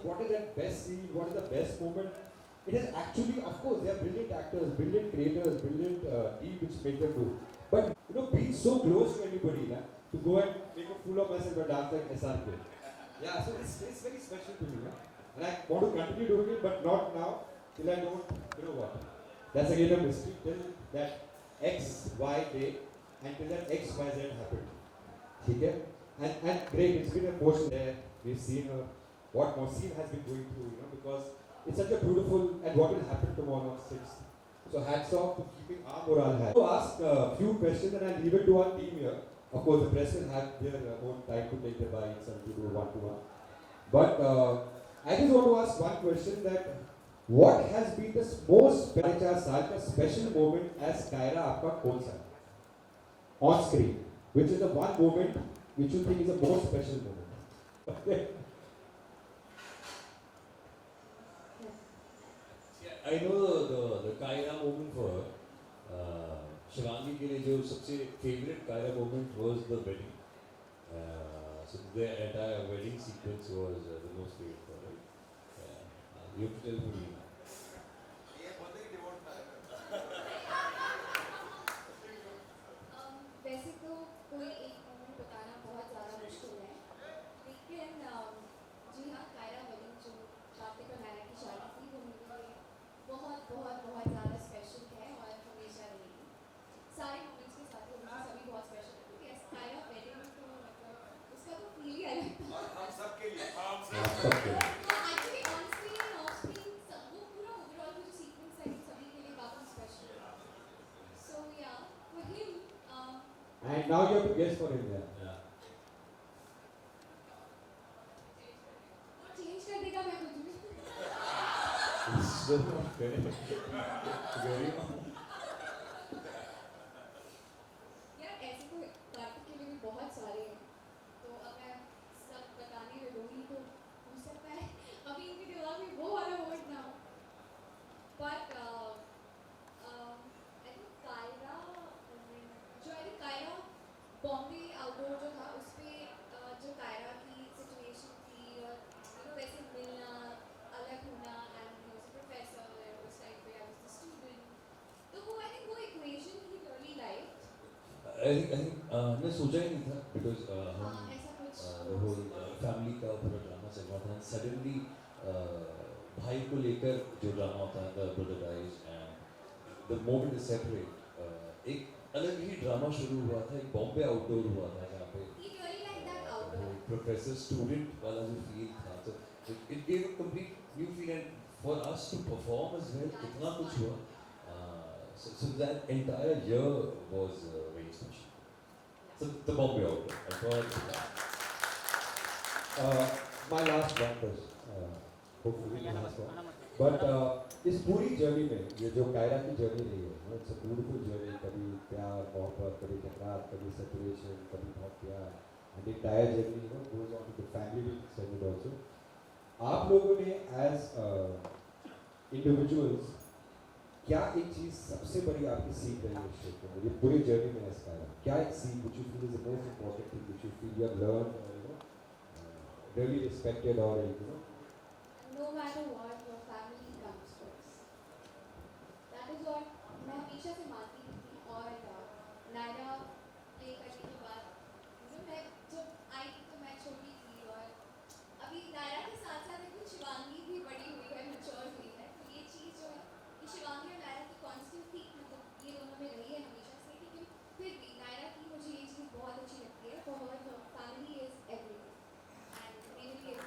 what is that best scene, what is the best moment. It is actually, of course, they are brilliant actors, brilliant creators, brilliant team which make them do. But being so close to anybody, na, to go and make a fool of myself and dance like SRK. Yeah, so it's very special to me. Na? And I want to continue doing it, but not now, till I don't, what. That's again a mystery, till that X, Y date, and till that X, Y, Z happened. Okay? And great, it's been a emotion there. We've seen what Mohsin has been going through, because it's such a beautiful, and what will happen tomorrow on 6th. So hats off to keeping our morale high. To ask a few questions and I'll leave it to our team here. Of course, the press will have their own time to take their bites and to do one-to-one. But I just want to ask one question that what has been the most special moment as Kaira आपका कौन सा on screen, which is the one moment which you think is the most special moment? I know the Kaira moment for her. Shivangi के लिए जो सबसे favorite Kaira moment was the wedding. So the entire wedding sequence was the most favorite for her. You have to tell me. वैसे तो कोई एक moment बताना बहुत ज़्यादा मुश्किल है, लेकिन जी हाँ, कायरा वेडिंग जो कार्तिक और नायरा की शादी थी वो मेरे लिए बहुत बहुत बहुत ज़्यादा स्पेशल है और हमेशा रहेगी। सारे मोमेंट्स के साथ वो मुझे सभी बहुत स्पेशल है, क्योंकि कायरा वेडिंग तो मतलब उसका तो फील ही अलग था। हम सबके लिए actually on screen end of screen सब वो पूरा ओवरऑल जो सीक्वेंस है सभी के लिए काफ़ी स्पेशल है। सो या for him And now you have to guess for him there. Yeah. Change कर देगा मैं कुछ भी। So very यार ऐसे तो कार्तिक के लिए भी बहुत सारे हैं, तो अब मैं सब बताने लगूंगी तो हो सकता है अभी इनके दिमाग में वो वाला वर्ड ना हो। बट आई थिंक कायरा जो I think Kaira Bombay outdoor जो था उस पर जो कायरा की सिचुएशन थी और वैसे मिलना अलग होना एंड प्रोफेसर उस टाइम पे आई वाज द स्टूडेंट, तो वो आई थिंक वो equation he really like I think मैं सोचा ही नहीं था because हम ऐसा कुछ the whole family का पूरा ड्रामा चल रहा था and suddenly भाई को लेकर जो ड्रामा होता है the brother dies and the moment is separate एक अलग ही ड्रामा शुरू हुआ था, एक बॉम्बे आउटडोर हुआ था जहाँ पे he really like that outdoor. Professor student वाला जो फील था, तो it gave a complete new feel and for us to perform as well, इतना कुछ हुआ. So that entire year was very special. So the Bombay outdoor, I thought. My last one was hopefully my last one. But इस पूरी journey में ये जो कायरा की journey रही है, इट्स अ ब्यूटीफुल जर्नी. कभी प्यार मोहब्बत, कभी टकरार, कभी सेपरेशन, कभी बहुत प्यार, and entire journey goes on to the family segment also. आप लोगों ने एज इंडिविजुअल्स क्या एक चीज़ सबसे बड़ी आपकी सीख रही है इस क्षेत्र में, ये पूरी जर्नी में एज कायरा, क्या एक सीख which you feel is the most important thing which you feel you have learn और really respected or No matter what, your family comes first. That is what मैं हमेशा से मानती थी और नायरा प्ले करने के बाद मैं जब आई थी तो मैं छोटी थी और अभी नायरा के साथ साथ एक शिवांगी भी बड़ी हुई है, मैच्योर हुई है, तो ये चीज़ जो है कि शिवांगी और नायरा की कांस्टेंट थी, मतलब ये दोनों में रही है हमेशा से, लेकिन फिर भी नायरा की मुझे ये चीज़ बहुत अच्छी लगती है, for her family is everything and मेरे लिए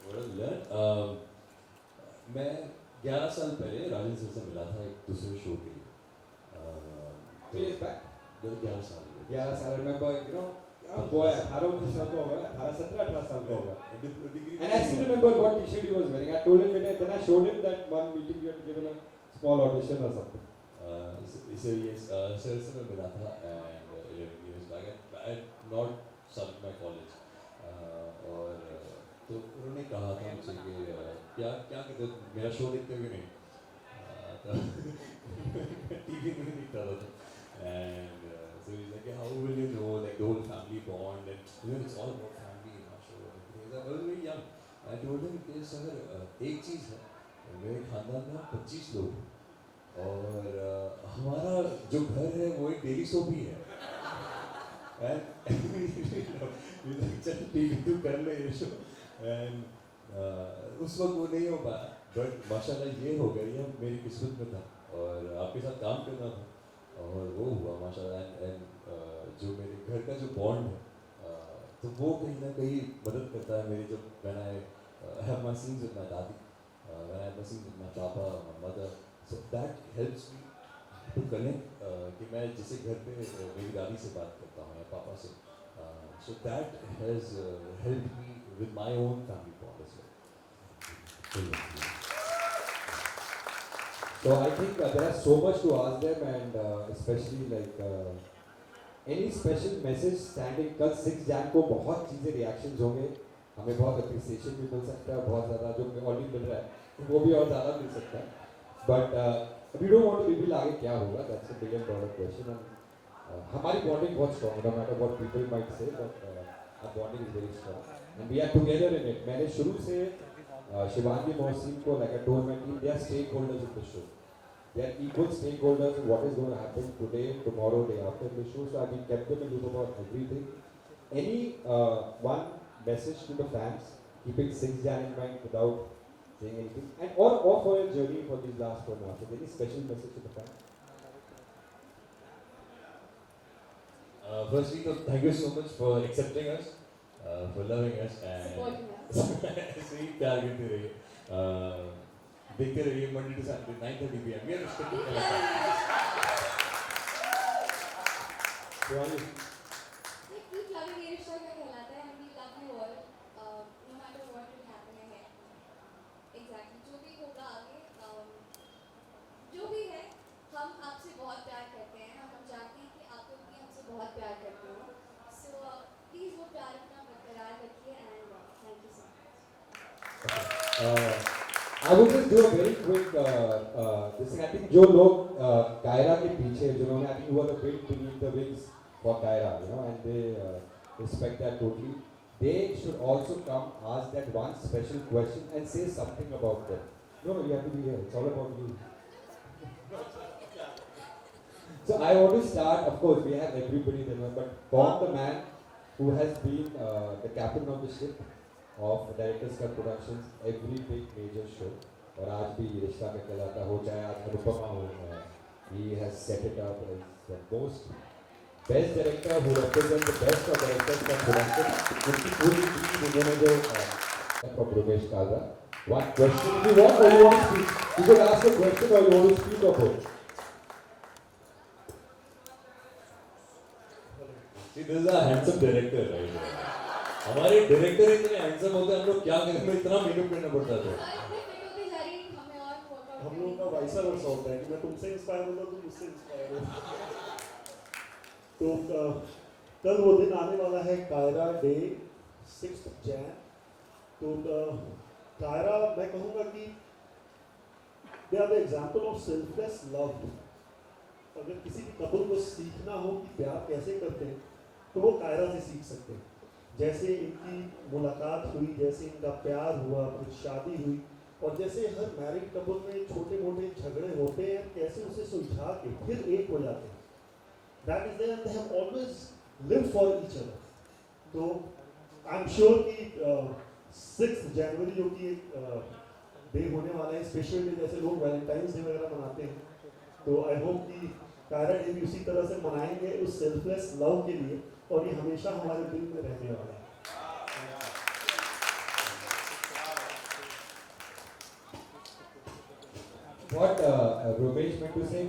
Well done. मैं 11 साल पहले राजन सर से मिला था एक दूसरे शो के लिए. 2 years back. 11 साल. Yeah, I remember, boy, 18 साल का होगा, 17-18 साल का होगा. And I still remember what t-shirt he was wearing. I told him, then I showed him that one meeting you had given a small audition or something. So yes, sir से मैं मिला था and 11 years back. I had not started my college. और तो उन्होंने कहा था मुझसे कि क्या क्या कहते हो, मेरा शो देखते हुए नहीं, टीवी में देखता था. And so he's like, how will you know, like the whole family bond, and it's all about family I was very young. I told him कि सर एक चीज़ है, मेरे खानदान में 25 लोग हैं और हमारा जो घर है वो एक डेली सोप ही है। And चल टीवी तो कर ले ये शो and उस वक्त वो नहीं हो पाया, but माशाल्लाह ये हो गया, ये मेरी किस्मत में था और आपके साथ काम करना था और वो हुआ माशाल्लाह and जो मेरे घर का जो बॉन्ड है तो वो कहीं ना कहीं मदद करता है मेरी, जब when I have my scenes with my दादी, when I have my scenes with my papa, my mother, so that helps me to connect कि मैं जिसे घर पे मेरी दादी से बात करता हूँ या पापा से, so that has helped me with my own family bond as well. So I think there is so much to ask them, and especially like any special message standing कल 6 जैन को बहुत चीज़ें reactions होंगे, हमें बहुत appreciation भी मिल सकता है, बहुत ज़्यादा जो ऑलरेडी मिल रहा है वो भी और ज़्यादा मिल सकता है, but we don't want to reveal आगे क्या होगा, that's a $1 billion question, and हमारी bonding बहुत strong है, no matter what people might say, but our bonding is very strong, and we are together in it. मैंने शुरू से शिवांगी मोहसिन को, like I told my team, they are stakeholders of the show. They are equal stakeholders in what is going to happen today, tomorrow, day after the show. So I've been kept them in loop about everything. Any one message to the fans, keeping 6 Jan in mind without saying anything, and or for your journey for these last 4 months. Any special message to the fans? Firstly, so thank you so much for accepting us, for loving us and Supporting us. ऐसे ही प्यार करते रहिए, देखते रहिए Monday to Saturday 9:30 PM. We are respecting Shivangi, Keep loving ये रिश्ता क्या कहलाता है, and we love you all, no matter what will happen ahead. Exactly, जो भी होगा आगे, जो भी है, हम आपसे बहुत प्यार करते हैं, हम चाहते हैं कि आप लोग भी हमसे बहुत प्यार करते हो, so please वो प्यार अपना बरकरार रखिए, and thank you so much. I would just do a very quick this thing. I think जो लोग कायरा के पीछे, जिन्होंने I think who are the big beneath the wings for Kaira, you know, and they respect that totally. They should also come ask that one special question and say something about them. No, you have to be here. It's all about you. So I want to start. Of course, we have everybody there, but from the man who has been the captain of the ship of Directors Cut Productions, every big major show, और आज भी रिश्ता में कहलाता हो, चाहे आज अनुपमा हो, he has set it up as the most best director who represents the best of Directors Cut Productions. उनकी पूरी टीम उन्होंने जो from Rumesh Kalra. One question, if you want, or you want to speak, you could ask a question or you want to speak of it. See, this is a handsome director, right? हमारे director इतने handsome होते हैं, हम लोग क्या करें, हमें इतना मेकअप करना पड़ता था। हम लोगों का वाइसा वर्सा होता है कि मैं तुमसे इंस्पायर होता हूँ, तुम मुझसे इंस्पायर हो। तो कल वो दिन आने वाला है, कायरा डे 6 जैन। तो कायरा, मैं कहूँगा कि they are the example of selfless love. अगर किसी भी कपल को सीखना हो कि प्यार कैसे करते हैं, तो वो कायरा से सीख सकते हैं। जैसे इनकी मुलाकात हुई, जैसे इनका प्यार हुआ, फिर शादी हुई, और जैसे हर मैरिड कपल में छोटे मोटे झगड़े होते हैं, कैसे उसे सुलझा के फिर एक हो जाते हैं। That is there, they have always live for each other. तो आई एम श्योर कि 6 जनवरी जो कि एक डे होने वाला है, स्पेशल डे, जैसे लोग वैलेंटाइंस डे वगैरह मनाते हैं, तो आई होप कि कायरा डे भी उसी तरह से मनाएंगे उस सेल्फलेस लव के लिए, और ये हमेशा हमारे दिल में रहने वाला है। What Rumesh meant to say,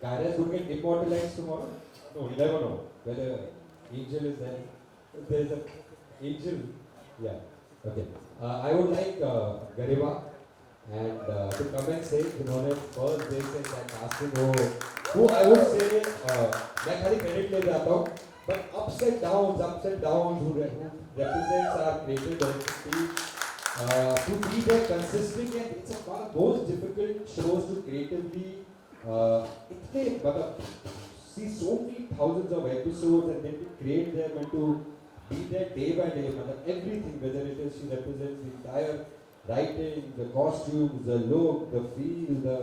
Kaira is going to get immortalized tomorrow? No, you never know whether angel is there. If there is an angel, yeah, okay. I would like Garima and to come and say, जिन्होंने first day से casting हो, who I would say, मैं खाली credit ले जाता हूँ, but ups and downs who represents our creative director team, to be there consistently, and it's one of those difficult shows to creatively, इतने मतलब see so many thousands of episodes and then to create them and to be there day by day, मतलब everything, whether it is she represents the entire writing, the costumes, the look, the feel, the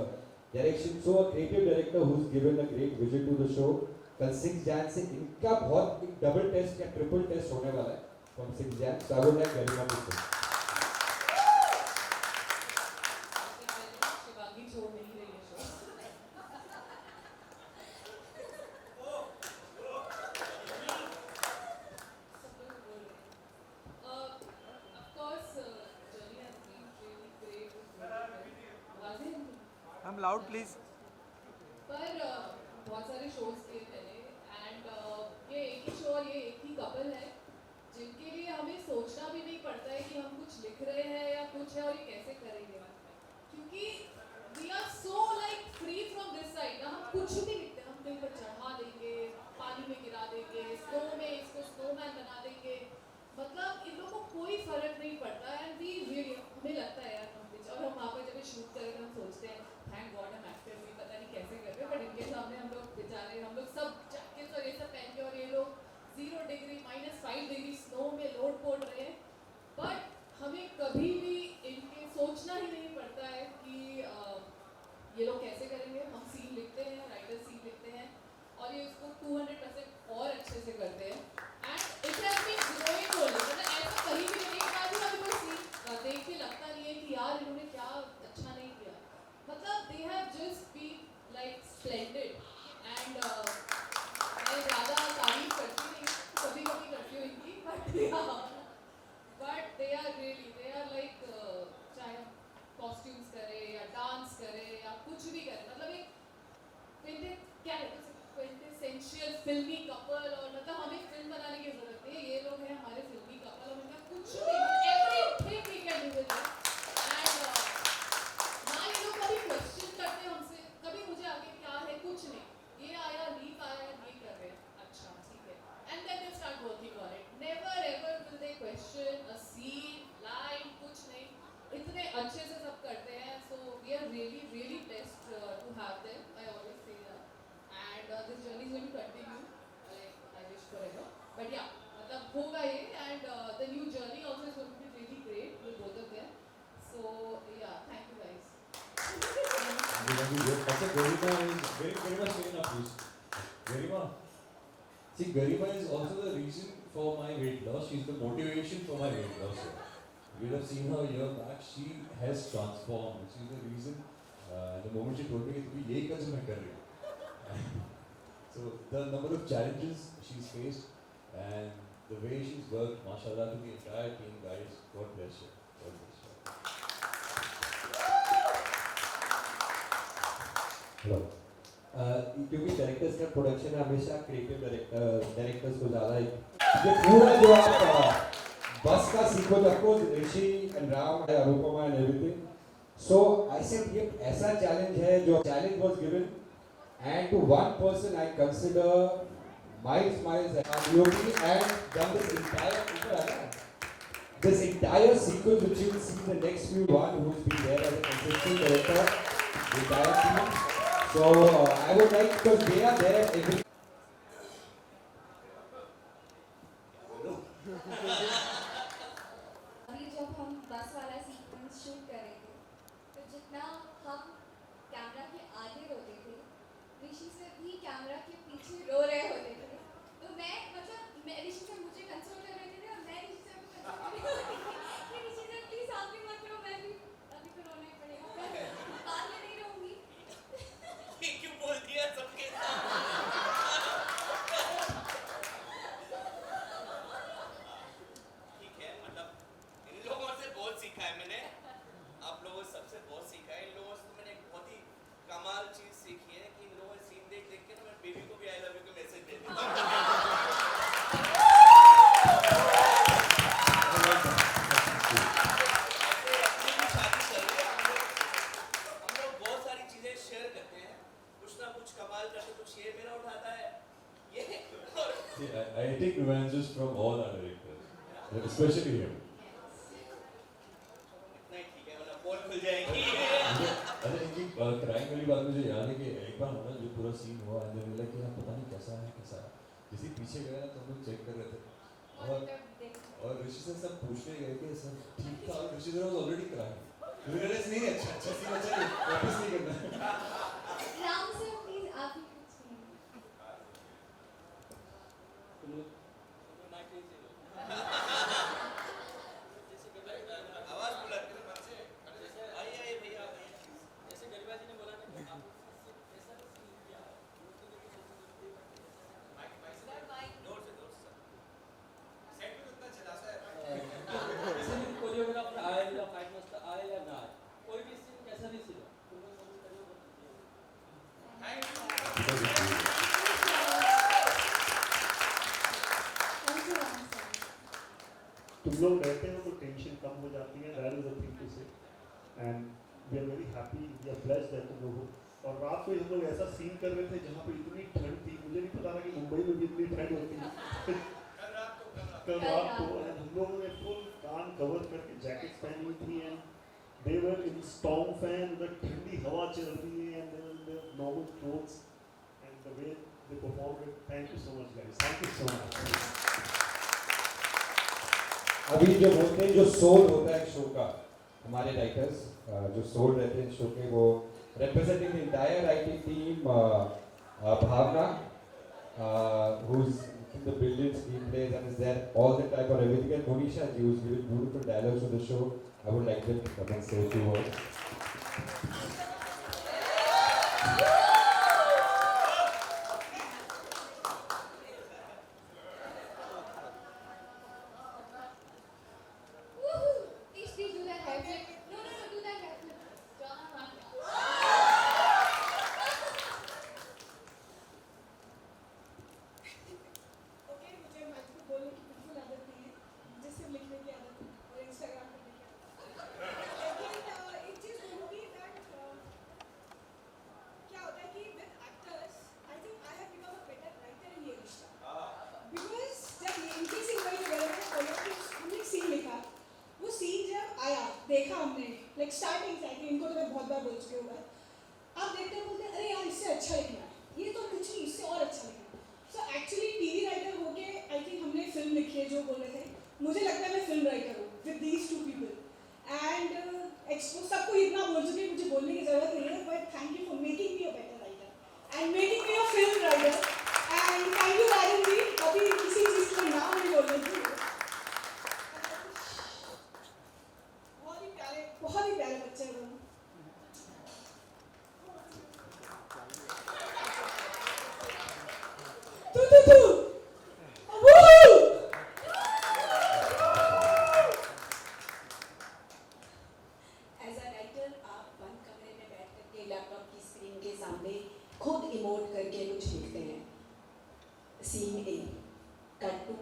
direction. So a creative director who's given a great vision to the show. कल 6 जैन से इनका बहुत एक double taste या triple test होने वाला है from 6 Jain. So I would like Garima to say. Shivangi छोड़ नहीं रही है show. Of course, journey has been really great. वाजिन I'm loud, please. पर बहुत सारे शोज किए पहले एंड ये एक ही शो और ये एक ही कपल है जिनके लिए हमें सोचना भी नहीं पड़ता है कि हम कुछ लिख रहे हैं या कुछ है और ये कैसे करेंगे, क्योंकि we are so like free from this side ना. हम कुछ भी लिखते हैं, हम कहीं पर चढ़ा देंगे, पानी में गिरा देंगे, स्नो में इसको स्नोमैन बना देंगे, मतलब इन लोगों को कोई फर्क नहीं पड़ता. एंड वी रियली हमें लगता है यार और हम वहाँ पर जब शूट करेंगे हम सोचते हैं थैंक गॉड हम एक्टर भी पता नहीं कैसे कर रहे हैं, बट इनके सामने हम लोग बेचारे हम लोग सब जैकेट्स और ये सब पहन के और ये लोग 0 डिग्री -5 डिग्री स्नो में लोड पोड़ रहे हैं. बट हमें कभी भी इनके सोचना ही नहीं पड़ता है कि ये लोग कैसे करेंगे. हम सीन लिखते हैं, राइटर सीन लिखते हैं और ये इसको 200% और अच्छे से करते हैं. And it has been growing only, मतलब ऐसा कहीं भी एक बार भी हमें कोई सीन देख के लगता नहीं है कि यार इन्होंने क्या अच्छा नहीं किया. मतलब they have just been like splendid. And मैं ज़्यादा तारीफ करती नहीं, कभी कभी करती हूँ इनकी, but they are really they are like चाहे हम कॉस्ट्यूम्स करें या डांस करें या कुछ भी करें, मतलब एक क्या है क्विंटेसेंशियल फिल्मी कपल. और मतलब हमें फिल्म बनाने की जरूरत नहीं है, ये लोग हैं हमारे फिल्मी कपल और उनका कुछ भी everything we can do with them. And ना ये लोग कभी क्वेश्चन करते हैं हमसे, कभी मुझे आगे क्या है कुछ नहीं, ये आया लीक आया ये कर रहे हैं, अच्छा ठीक है, and then they start working on it. Never ever will they question a scene line, कुछ नहीं, इतने अच्छे से सब करते हैं. So we are really really blessed to have them. I always say that. And this journey is going to continue, like I wish forever. But yeah, मतलब होगा ये. And the new journey also is going to be really great with both of them. So yeah, thank you guys. अच्छा, Garima is very much fair enough, please. Garima, see, Garima is also the reason for my weight loss. She's the motivation for my weight loss. You have seen her a year back. She has transformed. She's the reason. The moment she told me कि तू यही कर जो मैं कर रही हूँ. So the number of challenges she's faced and the way she's worked, mashallah, to the entire team, guys, God bless you. God bless you. Hello. क्योंकि डायरेक्टर्स का प्रोडक्शन हमेशा क्रिएटिव डायरेक्टर्स को ज़्यादा ये पूरा जो आप बस का सीखो आपको Rishi and Ram Anupama and everything. So I said ये ऐसा चैलेंज है जो challenge was given. And to one person, I consider Miles Yogi and done this entire sequence which you will see in the next few one who has been there as a consistent director, the entire team. So I would like, because they are there every. अभी जब हम बस वाला sequence shoot कर रहे थे तो जितना हम कैमरा के आगे रोते थे ऋषि सर भी कैमरा के पीछे रो रहे होते थे. तो मैं ऋषि सर मुझे कंसोल कर रहे थे और मैं ऋषि सर को कंसोल कर रही थी कि ऋषि सर प्लीज आप भी मत रो, मैं भी अभी तो रोना ही पड़ेगा, मैं बाद में नहीं रहूँगी. ये क्यों बोल दिया सबके साथ? ठीक है, मतलब इन लोगों से बहुत सीखा है मैंने, आप लोगों सबसे बहुत सीखा है. इन लोगों से मैंने एक बहुत ही कमाल चीज सीखी है कि इन लोगों ने सीन देख के ना मैं बेबी को भी आई लव यू का मैसेज दे देता हम लोग बहुत सारी चीजें शेयर करते हैं, कुछ ना कुछ कमाल करते, कुछ ये मेरा उठाता है ये. See, I take revenges from all our directors, especially him. इतना ही ठीक है, वरना पोल खुल जाएगी. अच्छा, इनकी क्राइम वाली बात मुझे याद है कि एक बार हमारा जो पूरा सीन हुआ एंड देन लाइक कि हम पता नहीं कैसा है. जैसे पीछे गए ना तो हम लोग चेक कर रहे थे और ऋषि से सब पूछने गए कि सर ठीक था, और ऋषि सर ऑलरेडी क्राइंग। रियलाइज नहीं, अच्छा सीन अच्छा नहीं, वापस नहीं करना। राम सर प्लीज आप ही कुछ कहिए। आवाज बुलंद करो मन से। आइए आइए भैया आइए। जैसे गरिमा जी ने बोला ना कि आपको ऐसा फील किया जोर से सेट में उतना चलासा है। जैसे भी कोरियोग्राफर आए या फाइट मास्टर आए या ना आए, कोई भी सीन कैसा भी सीन तुमको समझ करिए। Thank you. Thank you Ram sir. तुम लोग रहते हो तो टेंशन कम हो जाती है, that is the thing to say, and we are very happy, we are blessed that तुम लोग हो। और रात को हम लोग ऐसा सीन कर रहे थे जहाँ पे इतनी ठंड थी, मुझे नहीं पता था कि मुंबई में भी इतनी ठंड होती है। कल रात को and हम लोगों ने फुल कान कवर करके जैकेट्स पहनी हुई थी, and they were in storm fan, उधर ठंडी हवा चल रही है, and they normal clothes, and the way they perform it, thank you so much guys, thank you so much. अभी जो बोलते हैं, जो सोल होता है शो का, हमारे राइटर्स जो सोल रहते हैं शो के, वो representing the entire writing team, Bhavna, who's in the brilliant screenplays and is there all the time for everything, and Monisha ji, who's given beautiful dialogues to the show. I would like them to come and say a few words. Woohoo! Please do that hair flip. No, do that hair flip. Okay, मुझे match को बोलने की बिल्कुल आदत नहीं है, मुझे सिर्फ लिखने की आदत है और इंस्टाग्राम पे लिखना। लेकिन एक चीज़ बोलूँगी दैट क्या होता है कि with actors I think I have become a better writer in ये रिश्ता, बिकॉज जब इनकी सीन वही वगैरह में बोलो कि हमने एक सीन लिखा, वो सीन जब आया देखा हमने लाइक स्टार्टिंग से, इनको तो मैं बहुत बार बोल चुकी हूँ, आप देखते हो बोलते हैं अरे यार इससे अच्छा लिखना है, ये तो कुछ नहीं, इससे और अच्छा लिखना है। सो एक्चुअली टीवी राइटर होके आई थिंक हमने फिल्म लिखी है, जो बोल रहे थे, मुझे लगता है मैं फिल्म राइटर हूँ with these two people, and सबको इतना बोल चुकी, मुझे बोलने की जरूरत नहीं है, but thank you for making me a better writer and making me a film writer, and thank you Rajan, अभी किसी चीज़ का नाम नहीं बोल रही थी। बहुत ही प्यारे बच्चे हैं दोनों। तू एज अ राइटर आप बंद कमरे में बैठ करके लैपटॉप की स्क्रीन के सामने खुद इमोट करके कुछ लिखते हैं। Scene A, cut to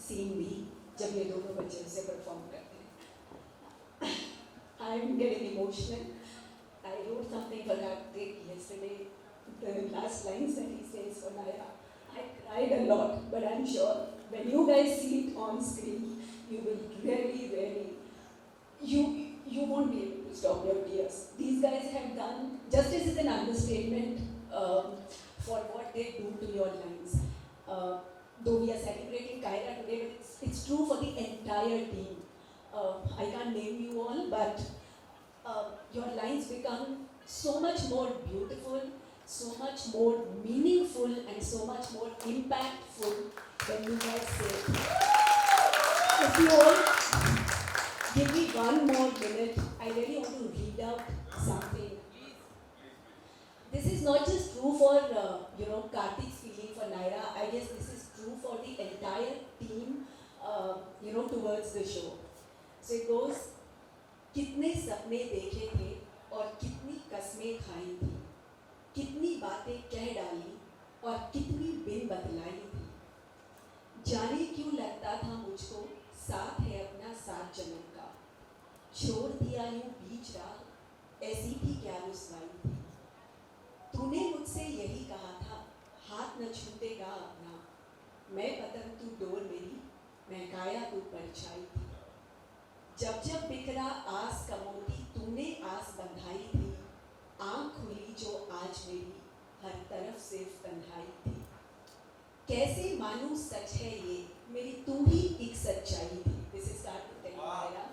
scene B, जब ये दोनों बच्चे उसे परफॉर्म करते हैं। I am getting emotional. I wrote something for Kartik yesterday, the last lines that he says for Naya. I cried a lot, but I'm sure when you guys see it on screen, you will really, you won't be able to stop your tears. These guys have done, justice is an understatement for what they do to your lines. Though we are celebrating Kyra today, but it's true for the entire team. I can't name you all, but your lines become so much more beautiful, so much more meaningful, and so much more impactful when you guys say it. If you all give me one more minute, I really want to read out something. This is not just true for Karthik's feeling for Naira. I guess this is true for the entire team, towards the show. So it goes, कितने सपने देखे थे और कितनी कस्में खाई थी, कितनी बातें कह डाली और कितनी बिन बतलाई थी। जाने क्यों लगता था मुझको साथ है अपना 7 जन्म का, छोड़ दिया यूं बीच राह, ऐसी भी क्या रुसवाई थी। तूने मुझसे यही कहा था, हाथ न छूटेगा अपना, मैं पतंग तू डोर मेरी, मैं काया तू परछाई थी। जब जब बिखरा आस का मोती, तूने आस बंधाई थी, आँख खुली जो आज मेरी, हर तरफ सिर्फ तन्हाई थी। कैसे मानूं सच है ये, मेरी तू ही एक सच्चाई थी. This is start to tell Kaira.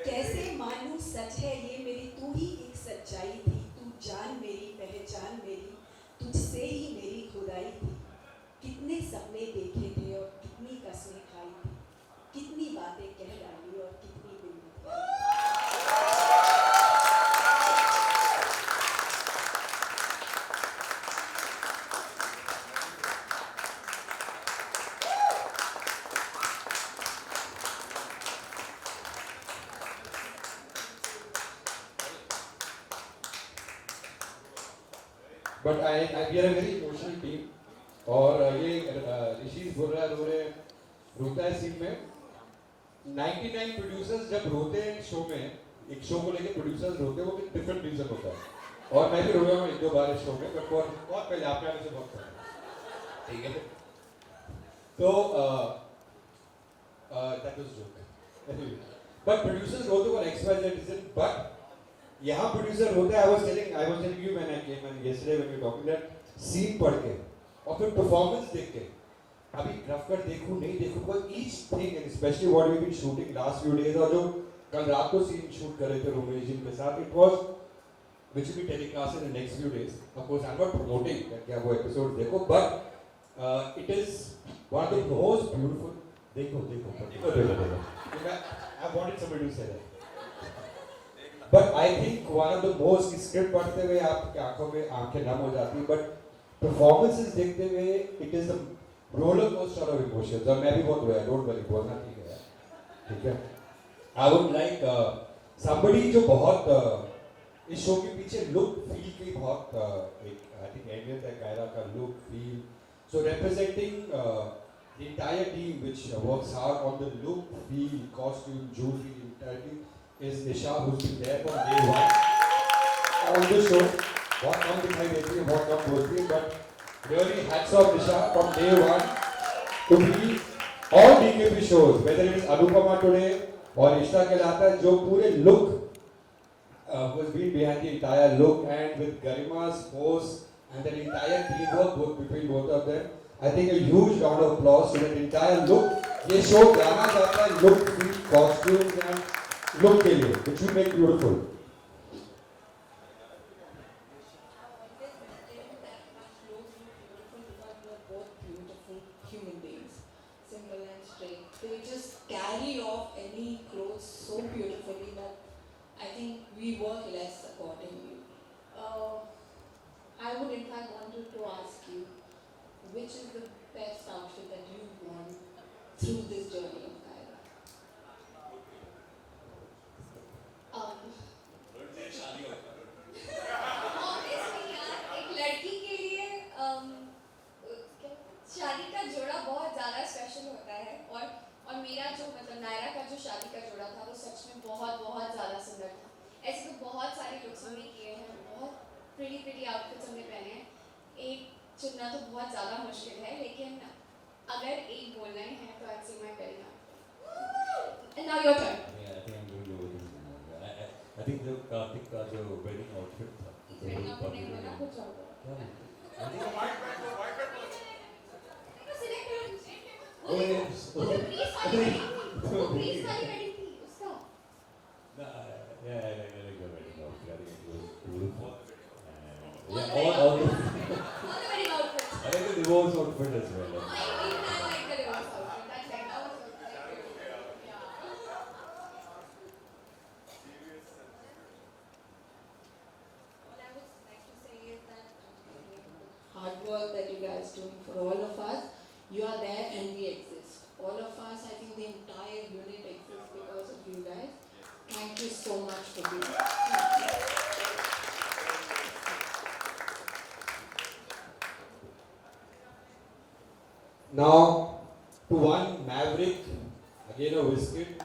कैसे मानूं सच है ये मेरी तू ही एक सच्चाई थी. तू जान मेरी पहचान मेरी तुझसे ही मेरी खुदाई थी. कितने सपने देखे थे और कितनी कसमें खाई थी. कितनी बातें कह डाली और कितनी बिल्कुल. But we are a very emotional team. और ये ऋषि बोल रहा है रोता है सीन में. 99 प्रोड्यूसर्स जब रोते हैं शो में, एक शो को लेके प्रोड्यूसर्स रोते हैं, वो भी डिफरेंट रीजन होता है. और मैं भी रोया हूँ 1-2 बार इस शो में, बट बहुत पहले आपने आने से बहुत पहले. ठीक है. तो that was joke. But producers रोते for XYZ reason. But यहाँ प्रोड्यूसर होता है. I was telling you when I came and yesterday when we were talking that scene पढ़ के और फिर performance देख के, अभी रफ कर देखूँ नहीं देखूँ, but each thing and especially what we've been shooting last few days और जो कल रात को scene shoot कर रहे थे रोमेश जी के साथ, it was which will be telecast in the next few days. Of course I'm not promoting that क्या वो episode देखो, but it is one of the most beautiful. देखो. I wanted somebody to say that. But I think one of the most script पढ़ते हुए आपकी आंखों में आंखें नम हो जाती हैं, but performances देखते हुए it is the roller coaster of emotions. और मैं भी बहुत रोया, don't worry, बोलना ठीक है, ठीक है. I would like somebody जो बहुत इस शो के पीछे look feel की बहुत एक I think अहमियत है कायरा का look feel. So representing the entire team which works hard on the look, feel, costume, jewelry, entire team is Nisha, who's been there from day one on the show. बहुत कम दिखाई देती है, बहुत कम बोलती है, but really hats off Nisha from day one to be all DKP shows, whether it is Anupama today or Ishta कहलाता है, जो पूरे look was been behind the entire look and with Garima's pose and the entire teamwork between both of them. I think a huge round of applause to that entire look. ये show जाना जाता है look, feel, costumes and look के लिए, which will make beautiful. Human beings, simple and straight. They just carry off any clothes so beautifully that I think we work less accordingly. I would in fact wanted to ask you, which is the best outfit that you've worn through this journey of Kaira? Obviously यार, एक लड़की के लिए शादी का जोड़ा बहुत ज़्यादा स्पेशल होता है और मेरा जो मतलब नायरा का जो शादी का जोड़ा था वो सच में बहुत ज़्यादा सुंदर था. ऐसे तो बहुत सारे लुक्स हमने किए हैं, बहुत प्रिटी आउटफिट्स हमने पहने हैं. एक चुनना तो बहुत ज़्यादा मुश्किल है, लेकिन अगर एक बोलना ही है तो I'd say my wedding outfit. And now your turn. Yeah, I think I'm going to go with this. I think the Karthik का जो wedding outfit था, Wedding outfit नहीं बोलना, कुछ और बोलो. क्या बोलते? वो प्रीस वाली wedding थी उसका. Yeah, I like the wedding outfit. I think it was beautiful. Yeah, all the wedding outfit. I like the divorce outfit as well. I like the divorce outfit. That was All I would like to say is that Hard work that you guys doing for all of us. You are there and we exist. All of us, I think the entire unit exists because of you guys. Thank you so much for being here. Now, to one Maverick, again a Wizkid.